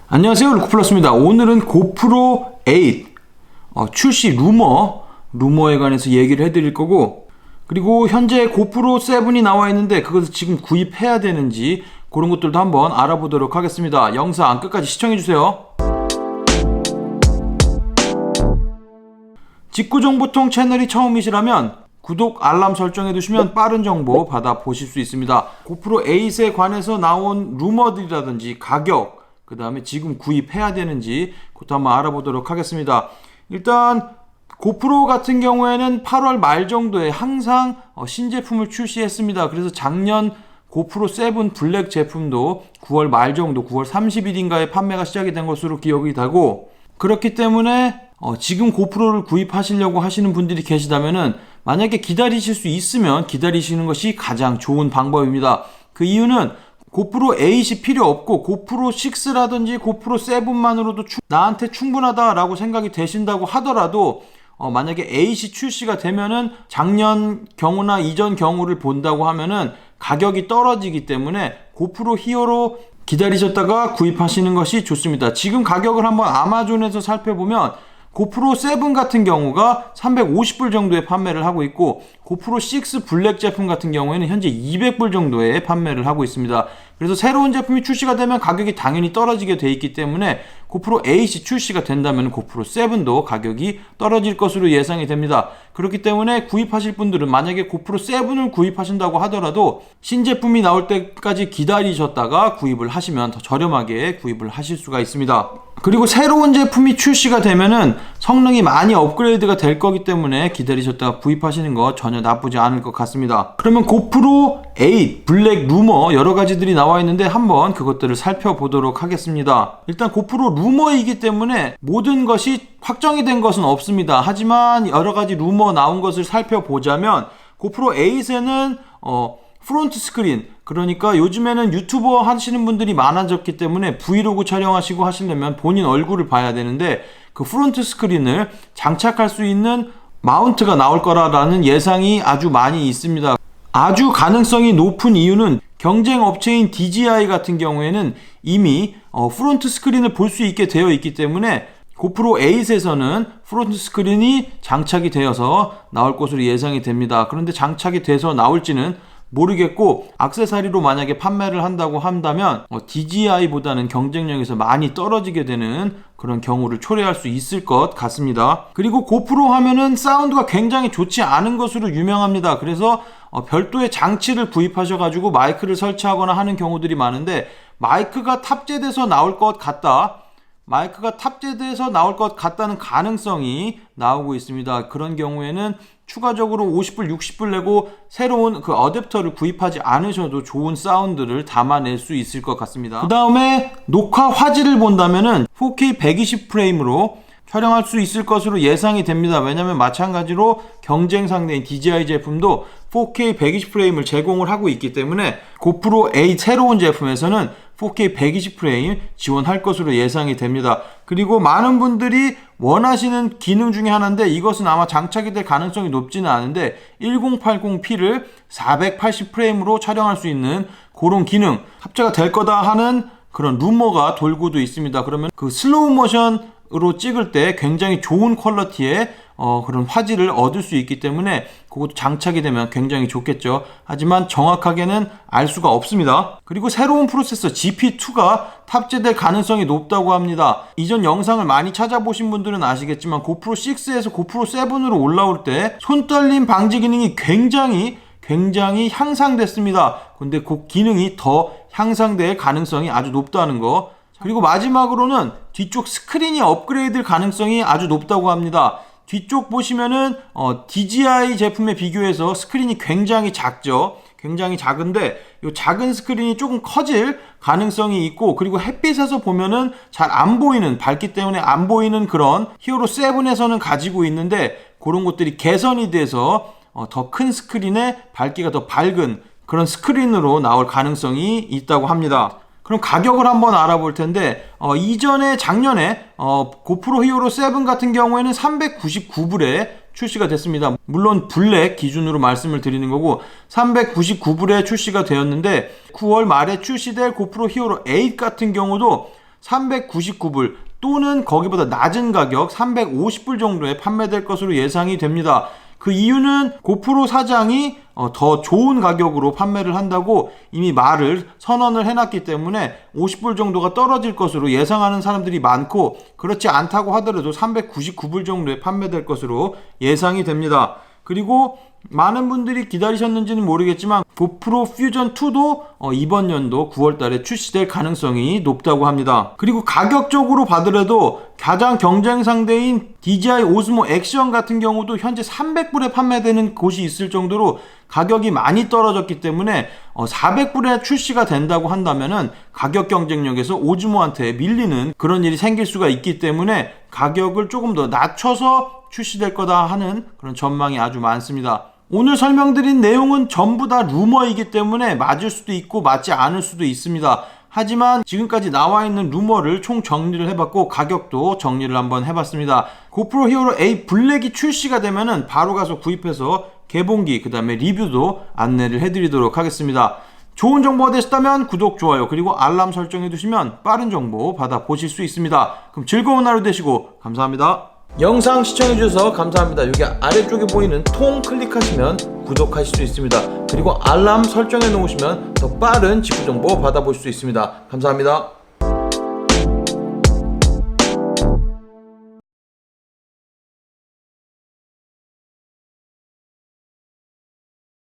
안녕하세요, 루크플러스입니다. 오늘은 고프로 8 출시 루머에 관해서 얘기를 해드릴 거고, 그리고 현재 고프로 7이 나와 있는데 그것을 지금 구입해야 되는지 그런 것들도 한번 알아보도록 하겠습니다. 영상 끝까지 시청해주세요. 직구정보통 채널이 처음이시라면 구독, 알람 설정해두시면 빠른 정보 받아보실 수 있습니다. 고프로 8에 관해서 나온 루머들이라든지 가격, 그 다음에 지금 구입해야 되는지 그것도 한번 알아보도록 하겠습니다. 일단 고프로 같은 경우에는 8월 말 정도에 항상 신제품을 출시했습니다. 그래서 작년 고프로 7 블랙 제품도 9월 말 정도, 9월 30일인가에 판매가 시작이 된 것으로 기억이 되고, 그렇기 때문에 지금 고프로를 구입하시려고 하시는 분들이 계시다면은 만약에 기다리실 수 있으면 기다리시는 것이 가장 좋은 방법입니다. 그 이유는 고프로 8이 필요 없고 고프로 6라든지 고프로 7만으로도 나한테 충분하다라고 생각이 되신다고 하더라도 만약에 8이 출시가 되면은 작년 경우나 이전 경우를 본다고 하면은 가격이 떨어지기 때문에 고프로 히어로 기다리셨다가 구입하시는 것이 좋습니다. 지금 가격을 한번 아마존에서 살펴보면 고프로 7 같은 경우가 350불 정도에 판매를 하고 있고, 고프로 6 블랙 제품 같은 경우에는 현재 200불 정도에 판매를 하고 있습니다. 그래서 새로운 제품이 출시가 되면 가격이 당연히 떨어지게 돼 있기 때문에 고프로 8이 출시가 된다면 고프로 7도 가격이 떨어질 것으로 예상이 됩니다. 그렇기 때문에 구입하실 분들은 만약에 고프로 7을 구입하신다고 하더라도 신제품이 나올 때까지 기다리셨다가 구입을 하시면 더 저렴하게 구입을 하실 수가 있습니다. 그리고 새로운 제품이 출시가 되면은 성능이 많이 업그레이드가 될 거기 때문에 기다리셨다가 구입하시는 거 전혀 나쁘지 않을 것 같습니다. 그러면 고프로 8 블랙 루머 여러 가지들이 나와 있는데 한번 그것들을 살펴보도록 하겠습니다. 일단 고프로 루머이기 때문에 모든 것이 확정이 된 것은 없습니다. 하지만 여러 가지 루머 나온 것을 살펴보자면 고프로 8에는 프론트 스크린, 그러니까 요즘에는 유튜버 하시는 분들이 많아졌기 때문에 브이로그 촬영하시고 하시려면 본인 얼굴을 봐야 되는데 그 프론트 스크린을 장착할 수 있는 마운트가 나올 거라는 예상이 아주 많이 있습니다. 아주 가능성이 높은 이유는 경쟁 업체인 DJI 같은 경우에는 이미 프론트 스크린을 볼 수 있게 되어 있기 때문에 고프로 8에서는 프론트 스크린이 장착이 되어서 나올 것으로 예상이 됩니다. 그런데 장착이 돼서 나올지는 모르겠고, 액세서리로 만약에 판매를 한다고 한다면 DJI보다는 경쟁력에서 많이 떨어지게 되는 그런 경우를 초래할 수 있을 것 같습니다. 그리고 고프로 하면은 사운드가 굉장히 좋지 않은 것으로 유명합니다. 그래서 별도의 장치를 구입하셔가지고 마이크를 설치하거나 하는 경우들이 많은데, 마이크가 탑재돼서 나올 것 같다는 가능성이 나오고 있습니다. 그런 경우에는 추가적으로 50불, 60불 내고 새로운 그 어댑터를 구입하지 않으셔도 좋은 사운드를 담아낼 수 있을 것 같습니다. 그 다음에 녹화 화질을 본다면은 4K 120프레임으로 촬영할 수 있을 것으로 예상이 됩니다. 왜냐하면 마찬가지로 경쟁 상대인 DJI 제품도 4K 120프레임을 제공을 하고 있기 때문에 고프로 8 새로운 제품에서는 4K 120프레임 지원할 것으로 예상이 됩니다. 그리고 많은 분들이 원하시는 기능 중에 하나인데 이것은 아마 장착이 될 가능성이 높지는 않은데 1080p를 480프레임으로 촬영할 수 있는 그런 기능 탑재가 될 거다 하는 그런 루머가 돌고도 있습니다. 그러면 그 슬로우 모션으로 찍을 때 굉장히 좋은 퀄리티의 그런 화질을 얻을 수 있기 때문에 그것도 장착이 되면 굉장히 좋겠죠. 하지만 정확하게는 알 수가 없습니다. 그리고 새로운 프로세서 GP2가 탑재될 가능성이 높다고 합니다. 이전 영상을 많이 찾아보신 분들은 아시겠지만 고프로 6에서 고프로 7으로 올라올 때 손떨림 방지 기능이 굉장히 향상됐습니다. 근데 그 기능이 더 향상될 가능성이 아주 높다는 거. 그리고 마지막으로는 뒤쪽 스크린이 업그레이드 가능성이 아주 높다고 합니다. 뒤쪽 보시면은 DJI 제품에 비교해서 스크린이 굉장히 작죠. 굉장히 작은데 이 작은 스크린이 조금 커질 가능성이 있고, 그리고 햇빛에서 보면은 잘 안 보이는, 밝기 때문에 안 보이는 그런 히어로 7에서는 가지고 있는데 그런 것들이 개선이 돼서 더 큰 스크린에 밝기가 더 밝은 그런 스크린으로 나올 가능성이 있다고 합니다. 그럼 가격을 한번 알아볼 텐데 작년에 고프로 히어로 7 같은 경우에는 399불에 출시가 됐습니다. 물론 블랙 기준으로 말씀을 드리는 거고 399불에 출시가 되었는데 9월 말에 출시될 고프로 히어로 8 같은 경우도 399불 또는 거기보다 낮은 가격 350불 정도에 판매될 것으로 예상이 됩니다. 그 이유는 고프로 사장이 더 좋은 가격으로 판매를 한다고 이미 말을 선언을 해놨기 때문에 50불 정도가 떨어질 것으로 예상하는 사람들이 많고, 그렇지 않다고 하더라도 399불 정도에 판매될 것으로 예상이 됩니다. 그리고 많은 분들이 기다리셨는지는 모르겠지만 고프로 퓨전 2도 이번 연도 9월달에 출시될 가능성이 높다고 합니다. 그리고 가격적으로 봐더라도 가장 경쟁 상대인 DJI 오스모 액션 같은 경우도 현재 300불에 판매되는 곳이 있을 정도로 가격이 많이 떨어졌기 때문에 400불에 출시가 된다고 한다면은 가격 경쟁력에서 오즈모한테 밀리는 그런 일이 생길 수가 있기 때문에 가격을 조금 더 낮춰서 출시될 거다 하는 그런 전망이 아주 많습니다. 오늘 설명드린 내용은 전부 다 루머이기 때문에 맞을 수도 있고 맞지 않을 수도 있습니다. 하지만 지금까지 나와 있는 루머를 총 정리를 해봤고 가격도 정리를 한번 해봤습니다. 고프로 히어로 A 블랙이 출시가 되면은 바로 가서 구입해서 개봉기 그 다음에 리뷰도 안내를 해드리도록 하겠습니다. 좋은 정보가 되셨다면 구독, 좋아요 그리고 알람 설정해 두시면 빠른 정보 받아보실 수 있습니다. 그럼 즐거운 하루 되시고 감사합니다. 영상 시청해주셔서 감사합니다. 여기 아래쪽에 보이는 통 클릭하시면 구독하실 수 있습니다. 그리고 알람 설정해 놓으시면 더 빠른 직구 정보 받아보실 수 있습니다. 감사합니다.